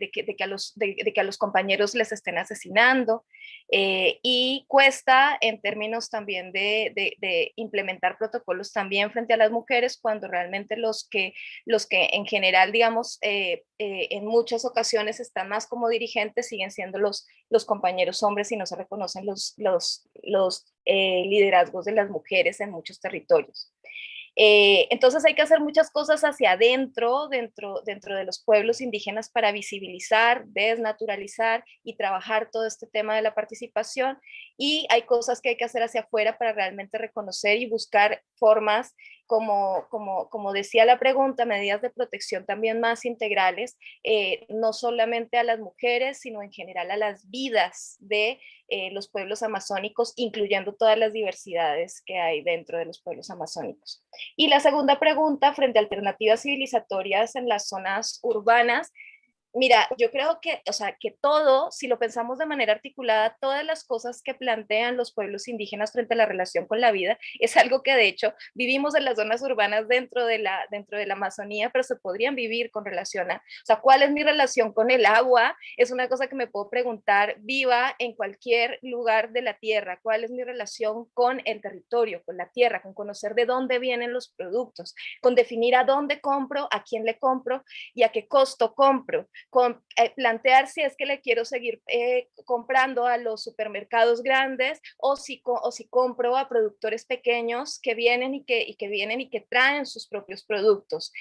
a los compañeros les estén asesinando y cuesta en términos también de implementar protocolos también frente a las mujeres cuando realmente los que en general, digamos, en muchas ocasiones están más como dirigentes siguen siendo los compañeros hombres y no se reconocen los liderazgos de las mujeres en muchos territorios. Entonces hay que hacer muchas cosas hacia adentro, dentro de los pueblos indígenas para visibilizar, desnaturalizar y trabajar todo este tema de la participación. Y hay cosas que hay que hacer hacia afuera para realmente reconocer y buscar formas, como decía la pregunta, medidas de protección también más integrales, no solamente a las mujeres, sino en general a las vidas de los pueblos amazónicos, incluyendo todas las diversidades que hay dentro de los pueblos amazónicos. Y la segunda pregunta, frente a alternativas civilizatorias en las zonas urbanas, mira, yo creo que, o sea, que todo, si lo pensamos de manera articulada, todas las cosas que plantean los pueblos indígenas frente a la relación con la vida, es algo que de hecho vivimos en las zonas urbanas dentro de la Amazonía, pero se podrían vivir con relación a, o sea, ¿cuál es mi relación con el agua? Es una cosa que me puedo preguntar viva en cualquier lugar de la tierra. ¿Cuál es mi relación con el territorio, con la tierra, con conocer de dónde vienen los productos, con definir a dónde compro, a quién le compro y a qué costo compro? Plantear si es que le quiero seguir comprando a los supermercados grandes o si compro a productores pequeños que vienen y que traen sus propios productos.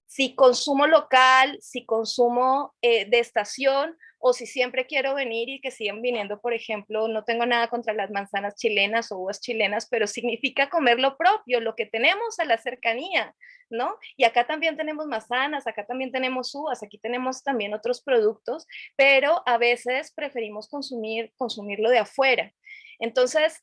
Si consumo local, si consumo de estación o si siempre quiero venir y que siguen viniendo, por ejemplo, no tengo nada contra las manzanas chilenas o uvas chilenas, pero significa comer lo propio, lo que tenemos a la cercanía, ¿no? Y acá también tenemos manzanas, acá también tenemos uvas, aquí tenemos también otros productos, pero a veces preferimos consumirlo de afuera. Entonces,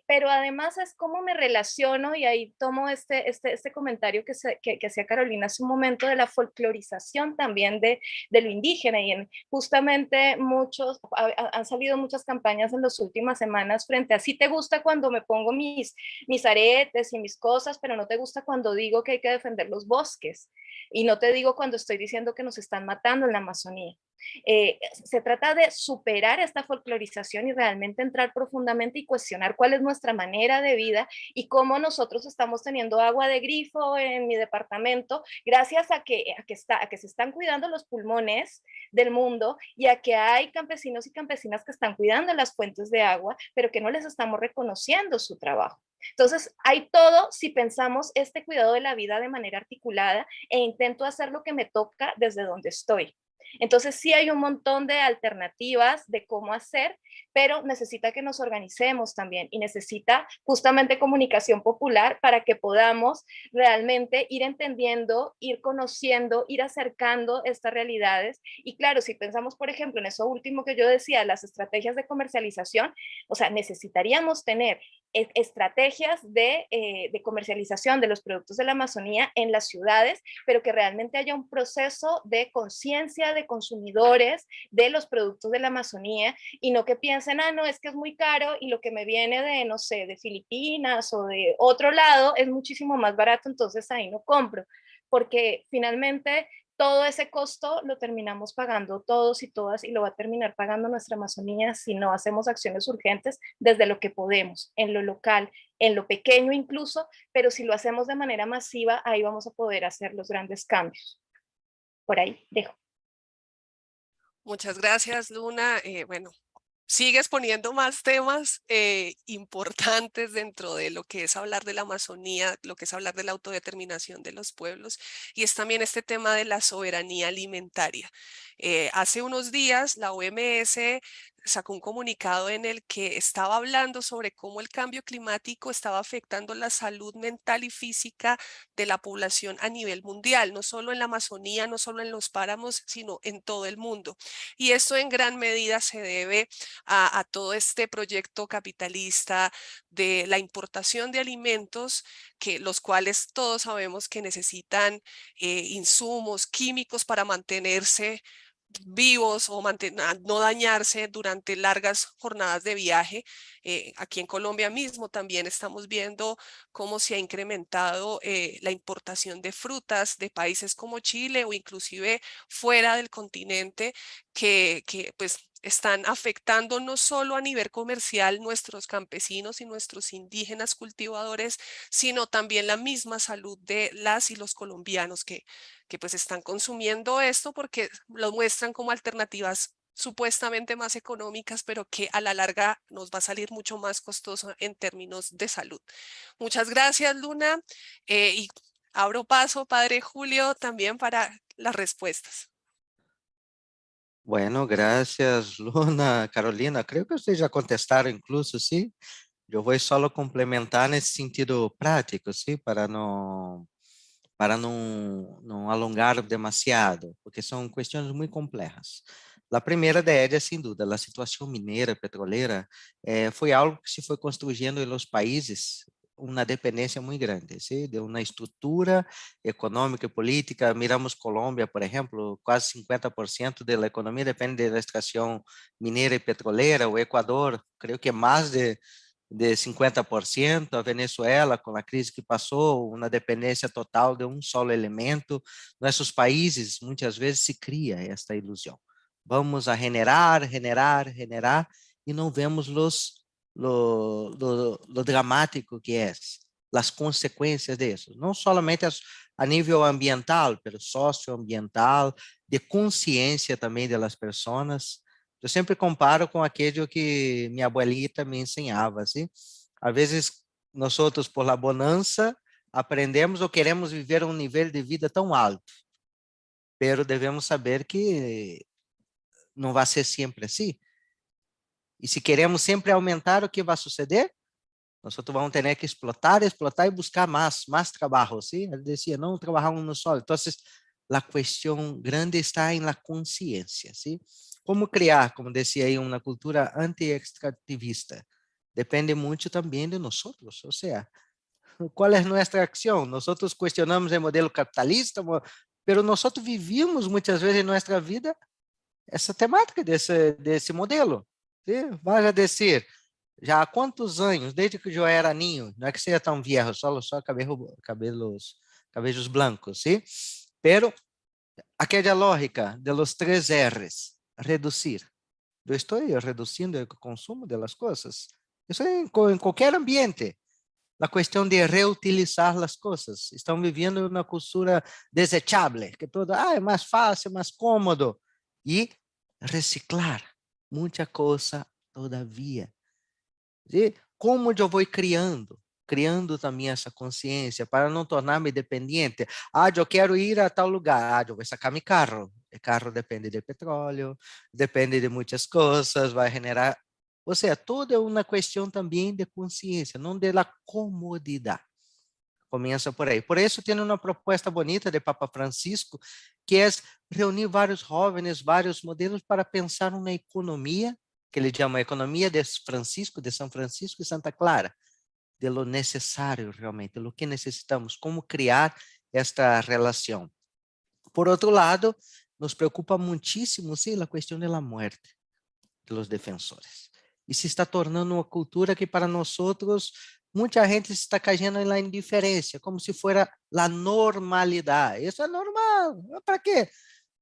pero además es cómo me relaciono, y ahí tomo este comentario que hacía Carolina hace un momento, de la folclorización también de lo indígena, y justamente han salido muchas campañas en las últimas semanas frente a: si te gusta cuando me pongo mis aretes y mis cosas, pero no te gusta cuando digo que hay que defender los bosques, y no te digo cuando estoy diciendo que nos están matando en la Amazonía. Se trata de superar esta folclorización y realmente entrar profundamente y cuestionar cuál es nuestra manera de vida y cómo nosotros estamos teniendo agua de grifo en mi departamento gracias a que se están cuidando los pulmones del mundo, y a que hay campesinos y campesinas que están cuidando las fuentes de agua, pero que no les estamos reconociendo su trabajo. Entonces, hay todo si pensamos este cuidado de la vida de manera articulada, e intento hacer lo que me toca desde donde estoy. Entonces sí hay un montón de alternativas de cómo hacer, pero necesita que nos organicemos también, y necesita justamente comunicación popular para que podamos realmente ir entendiendo, ir conociendo, ir acercando estas realidades. Y claro, si pensamos, por ejemplo, en eso último que yo decía, las estrategias de comercialización, o sea, necesitaríamos tener estrategias de comercialización de los productos de la Amazonía en las ciudades, pero que realmente haya un proceso de conciencia de consumidores de los productos de la Amazonía, y no que piensen: ah, no, es que es muy caro y lo que me viene de, no sé, de Filipinas o de otro lado es muchísimo más barato, entonces ahí no compro, porque finalmente todo ese costo lo terminamos pagando todos y todas, y lo va a terminar pagando nuestra Amazonía si no hacemos acciones urgentes desde lo que podemos, en lo local, en lo pequeño incluso, pero si lo hacemos de manera masiva, ahí vamos a poder hacer los grandes cambios. Por ahí dejo. Muchas gracias, Luna. Bueno, sigues poniendo más temas importantes dentro de lo que es hablar de la Amazonía, lo que es hablar de la autodeterminación de los pueblos, y es también este tema de la soberanía alimentaria. Hace unos días la OMS sacó un comunicado en el que estaba hablando sobre cómo el cambio climático estaba afectando la salud mental y física de la población a nivel mundial, no solo en la Amazonía, no solo en los páramos, sino en todo el mundo. Y esto en gran medida se debe a todo este proyecto capitalista de la importación de alimentos, que los cuales todos sabemos que necesitan insumos químicos para mantenerse vivos o no dañarse durante largas jornadas de viaje. Aquí en Colombia mismo también estamos viendo cómo se ha incrementado la importación de frutas de países como Chile o inclusive fuera del continente, que pues están afectando no solo a nivel comercial nuestros campesinos y nuestros indígenas cultivadores, sino también la misma salud de las y los colombianos que pues están consumiendo esto porque lo muestran como alternativas supuestamente más económicas, pero que a la larga nos va a salir mucho más costoso en términos de salud. Muchas gracias, Luna. Y abro paso, Padre Julio, también para las respuestas. Bueno, gracias, Luna, Carolina. Creo que vocês já contestaram, incluso, sim. Eu vou só complementar nesse sentido prático, sim, para não alongar demasiado, porque são questões muito complexas. A primeira delas, sem dúvida, a situação mineira, petroleira, foi algo que se foi construindo em los países uma dependência muito grande, ¿sí? De uma estrutura econômica e política. Miramos Colômbia, por exemplo, quase 50% da economia depende da extração mineira e petroleira. O Equador, creio que mais de 50%, a Venezuela, com a crise que passou, uma dependência total de um só elemento. Nossos países, muitas vezes, se cria esta ilusão. Vamos a generar, e não vemos lo dramático que é, as consequências disso. Não somente a nível ambiental, mas socioambiental, de consciência também das pessoas. Eu sempre comparo com aquilo que minha abuelita me ensinava, assim. Às vezes, nós outros, por la bonança, aprendemos ou queremos viver um nível de vida tão alto, pero devemos saber que não vai ser sempre assim. E se queremos sempre aumentar, o que vai suceder? Nós vamos ter que explotar e buscar mais trabalho, ¿sí? Ele dizia, não trabalhar no solo. Então, a questão grande está em la consciência, ¿sí? Como criar, como dizia aí, uma cultura anti-extrativista, depende mucho también de nosotros. O sea, ¿cuál es nuestra acción? Nosotros cuestionamos el modelo capitalista, pero nosotros vivimos muchas veces en nuestra vida essa temática desse modelo. ¿Sí? Vai a dizer, já há quantos anos, desde que eu era ninho, não é que seja tão viejo, só cabelos blancos, ¿sí? Pero aquela lógica de los 3 R's, reducir. Eu estou reduzindo o consumo das coisas. Isso é em qualquer ambiente. A questão de reutilizar as coisas. Estão vivendo uma cultura desechável, que todo é mais fácil, mais cômodo. E reciclar muita coisa todavia. E como eu vou criando também essa consciência para não tornar-me dependente. Eu quero ir a tal lugar. Eu vou sacar meu carro. O carro depende de petróleo, depende de muitas coisas, vai generar. Ou seja, tudo é uma questão também de consciência, não de la comodidade. Começa por aí. Por isso, tem uma proposta bonita de Papa Francisco, que é reunir vários jovens, vários modelos para pensar uma economia, que ele chama economia de Francisco, de São Francisco e Santa Clara, de lo necessário realmente, lo que necessitamos, como criar esta relação. Por outro lado, nos preocupa muitíssimo, sim, a questão da morte dos defensores. E se está tornando uma cultura que para nós muita gente está caindo na indiferença, como se fosse a normalidade. Isso é normal. Para quê?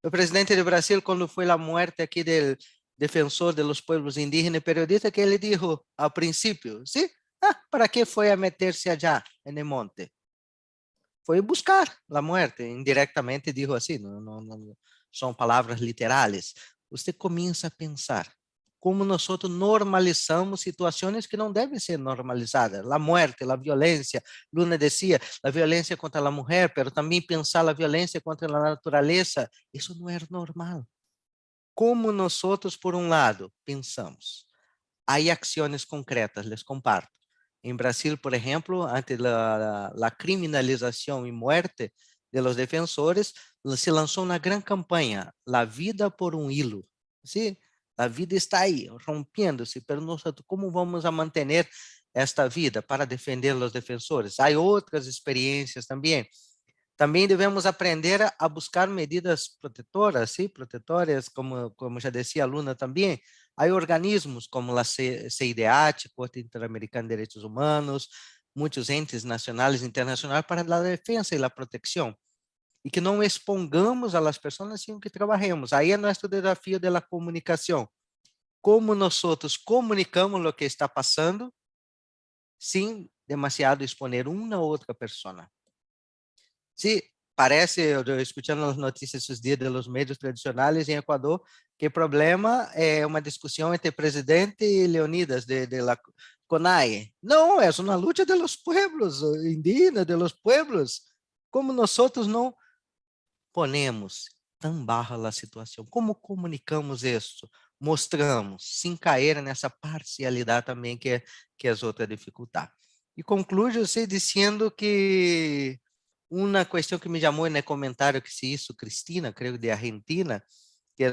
O presidente do Brasil, quando foi a morte aqui do defensor de los pueblos indígenas, periodista, que ele disse ao princípio, ¿sí? ¿Para que foi a meter-se allá, no monte? Foi buscar a morte. Indiretamente dijo assim, não são palavras literais. Você começa a pensar como nós normalizamos situações que não devem ser normalizadas. A morte, a violência. Luna dizia, a violência contra a mulher, mas também pensar a violência contra a natureza. Isso não é normal. Como nós, por um lado, pensamos? Há ações concretas, les comparto. Em Brasil, por exemplo, ante a criminalização e morte de los defensores, se lançou uma grande campanha, La vida por um hilo. ¿Sí? A vida está aí, rompendo-se, mas nós, como vamos a manter esta vida para defender os defensores? Há outras experiências também. Também devemos aprender a buscar medidas protetoras, ¿sí? Protetórias, como já dizia a Luna também. Há organismos como a CIDH, Corte Interamericana de Direitos Humanos, muitos entes nacionais e internacionais para a defesa e a proteção. E que não expongamos a las pessoas, sino que trabalhemos. Aí é nosso desafio da comunicação. Como nós comunicamos o que está passando, sem demasiado exponer uma ou outra pessoa. Sí, parece, eu escutando as notícias esses dias dos médios tradicionais em Equador, que o problema é uma discussão entre presidente e Leonidas de la CONAIE. Não, é uma luta de los pueblos indígenas, de los pueblos. Como nós não ponemos tão barra a situação? Como comunicamos isso? Mostramos, sem cair nessa parcialidade também que é outra dificuldade. E concluo você dizendo que uma questão que me chamou no comentário que se hizo Cristina, creio de Argentina, que é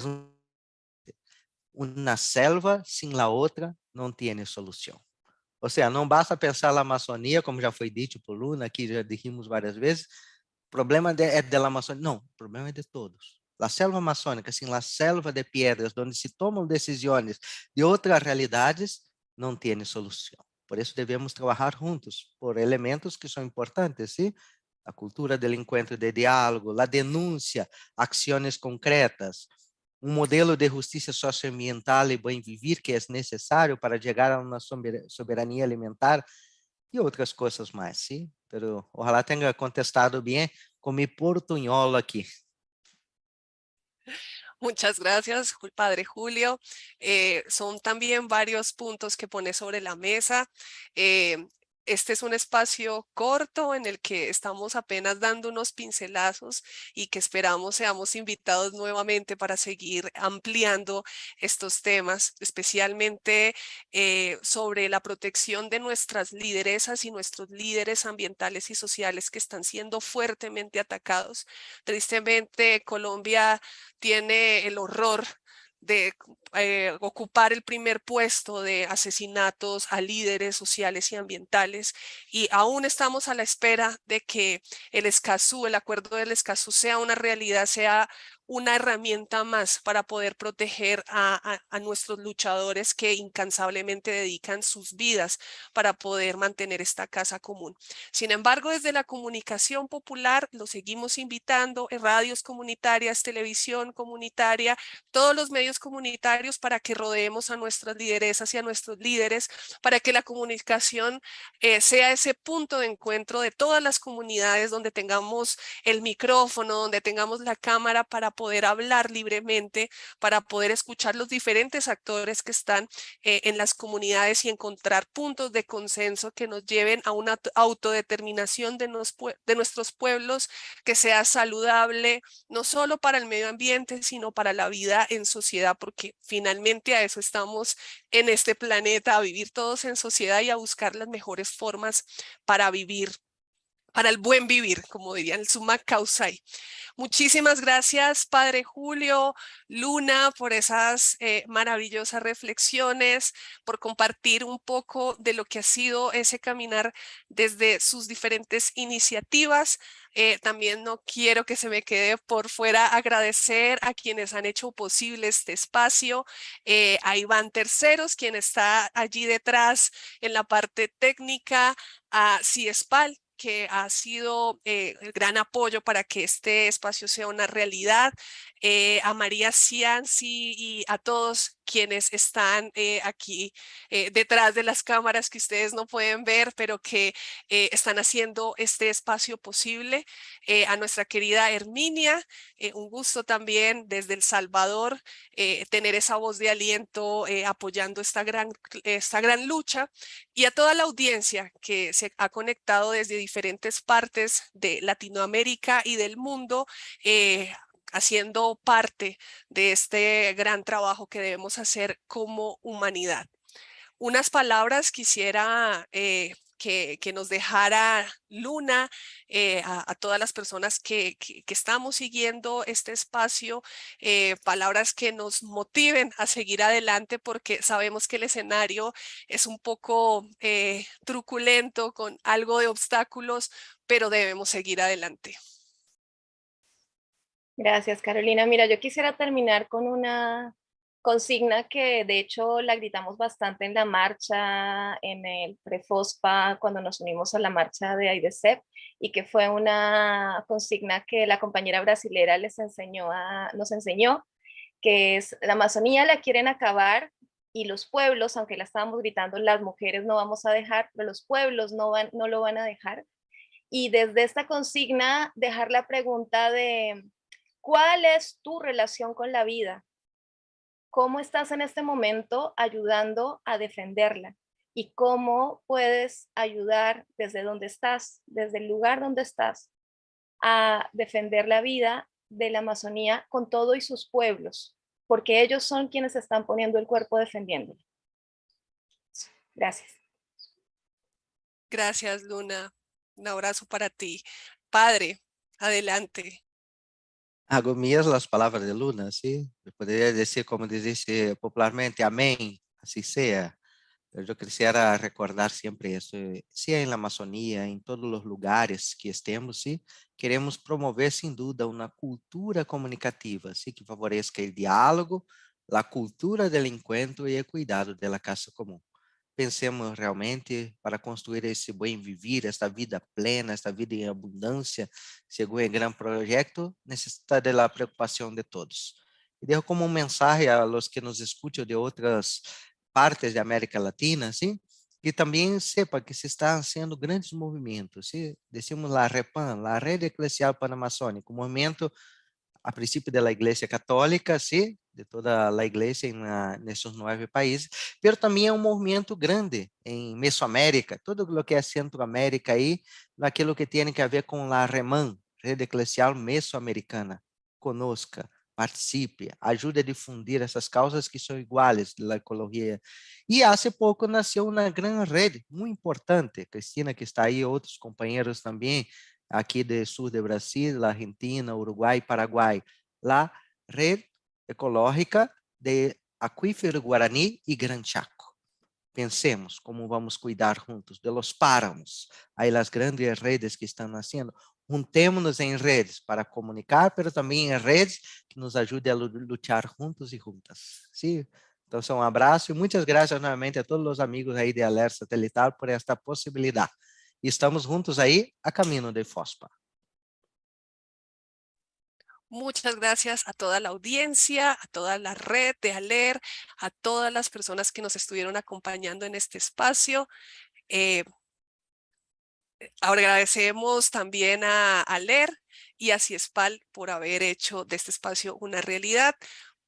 uma selva sem la outra não tem solução. Ou seja, não basta pensar na Amazônia, como já foi dito por Luna, aqui já dijimos várias vezes, o problema é da Amazônia. Não, o problema é de todos. A selva amazônica, sem a selva de pedras, onde se tomam decisões de outras realidades, não tem solução. Por isso devemos trabalhar juntos, por elementos que são importantes, sim? A cultura do encontro de diálogo, a denúncia, ações concretas, modelo de justiça socioambiental e bem viver que é necessário para chegar a uma soberania alimentar e outras coisas mais, sim? Pero ojalá tenha contestado bem com mi portunhol aqui. Muchas gracias, Padre Julio. Son también varios puntos que pone sobre la mesa. Este es un espacio corto en el que estamos apenas dando unos pincelazos y que esperamos seamos invitados nuevamente para seguir ampliando estos temas, especialmente sobre la protección de nuestras lideresas y nuestros líderes ambientales y sociales que están siendo fuertemente atacados. Tristemente, Colombia tiene el horror de ocupar el primer puesto de asesinatos a líderes sociales y ambientales, y aún estamos a la espera de que el Escazú, el acuerdo del Escazú, sea una realidad, sea una herramienta más para poder proteger a nuestros luchadores que incansablemente dedican sus vidas para poder mantener esta casa común. Sin embargo, desde la comunicación popular lo seguimos invitando en radios comunitarias, televisión comunitaria, todos los medios comunitarios, para que rodeemos a nuestras lideresas y a nuestros líderes, para que la comunicación sea ese punto de encuentro de todas las comunidades, donde tengamos el micrófono, donde tengamos la cámara para poder hablar libremente, para poder escuchar los diferentes actores que están en las comunidades y encontrar puntos de consenso que nos lleven a una autodeterminación de nuestros pueblos que sea saludable, no solo para el medio ambiente, sino para la vida en sociedad, porque finalmente a eso estamos en este planeta, a vivir todos en sociedad y a buscar las mejores formas para vivir, para el buen vivir, como dirían el summa causai. Muchísimas gracias, Padre Julio, Luna, por esas maravillosas reflexiones, por compartir un poco de lo que ha sido ese caminar desde sus diferentes iniciativas. También no quiero que se me quede por fuera agradecer a quienes han hecho posible este espacio, a Iván Terceros, quien está allí detrás en la parte técnica, a Ciespal, que ha sido el gran apoyo para que este espacio sea una realidad, a María Cianci y a todos quienes están aquí detrás de las cámaras que ustedes no pueden ver, pero que están haciendo este espacio posible, a nuestra querida Herminia, un gusto también desde El Salvador tener esa voz de aliento apoyando esta gran lucha, y a toda la audiencia que se ha conectado desde diferentes partes de Latinoamérica y del mundo, haciendo parte de este gran trabajo que debemos hacer como humanidad. Unas palabras quisiera que nos dejara Luna, a todas las personas que estamos siguiendo este espacio, palabras que nos motiven a seguir adelante, porque sabemos que el escenario es un poco truculento, con algo de obstáculos, pero debemos seguir adelante. Gracias, Carolina. Mira, yo quisiera terminar con una consigna que de hecho la gritamos bastante en la marcha, en el Prefospa, cuando nos unimos a la marcha de AIDESEP, y que fue una consigna que la compañera brasilera nos enseñó, que es: la Amazonía la quieren acabar y los pueblos, aunque la estábamos gritando, las mujeres no vamos a dejar, pero los pueblos no lo van a dejar. Y desde esta consigna dejar la pregunta de: ¿cuál es tu relación con la vida? ¿Cómo estás en este momento ayudando a defenderla? ¿Y cómo puedes ayudar desde donde estás, desde el lugar donde estás, a defender la vida de la Amazonía con todo y sus pueblos? Porque ellos son quienes están poniendo el cuerpo defendiéndolo. Gracias. Gracias, Luna. Un abrazo para ti. Padre, adelante. Hago mías las palabras de Luna, ¿sí? Yo podría decir, como dice popularmente, amén, así sea. Pero yo quisiera recordar siempre eso, sea en la Amazonía, en todos los lugares que estemos, ¿sí? Queremos promover, sin duda, una cultura comunicativa, ¿sí? Que favorezca el diálogo, la cultura del encuentro y el cuidado de la casa común. Pensemos realmente para construir esse bem viver, esta vida plena, esta vida em abundância, según el gran proyecto, necessita de la preocupación de todos. E dejo como um mensaje a los que nos escuchan de outras partes de América Latina, ¿sí? Que também sepa que se estão sendo grandes movimentos, ¿sí? Decimos la REPAN, la Rede Eclesial Panamazônica, um movimento a princípio da Igreja Católica, sim, de toda a Igreja nesses 9 países, mas também é um movimento grande em Mesoamérica, todo o que é Centroamérica aí, naquilo que tem a ver com a REMAN, Rede Eclesial Mesoamericana. Conosca, participe, ajude a difundir essas causas que são iguais da ecologia. E há pouco nasceu uma grande rede, muito importante, Cristina, que está aí, outros companheiros também, aqui do sul do Brasil, Argentina, Uruguai, Paraguai, la Red Ecológica de Acuífero Guaraní e Gran Chaco. Pensemos como vamos cuidar juntos de los páramos, aí as grandes redes que estão nascendo. Juntemos-nos em redes para comunicar, mas também em redes que nos ajudem a lutar juntos e juntas. Sim? Então, um abraço e muitas graças novamente a todos os amigos aí de Alerta Satelital por esta possibilidade. E estamos juntos aí a caminho de FOSPA. Muchas gracias a toda la audiencia, a toda la red de ALER, a todas las personas que nos estuvieron acompañando en este espacio. Agradecemos también a ALER y a CIESPAL por haber hecho de este espacio una realidad.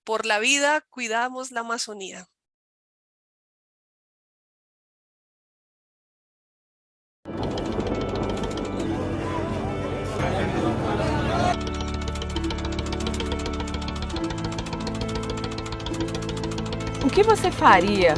Por la vida, cuidamos la Amazonía. O que você faria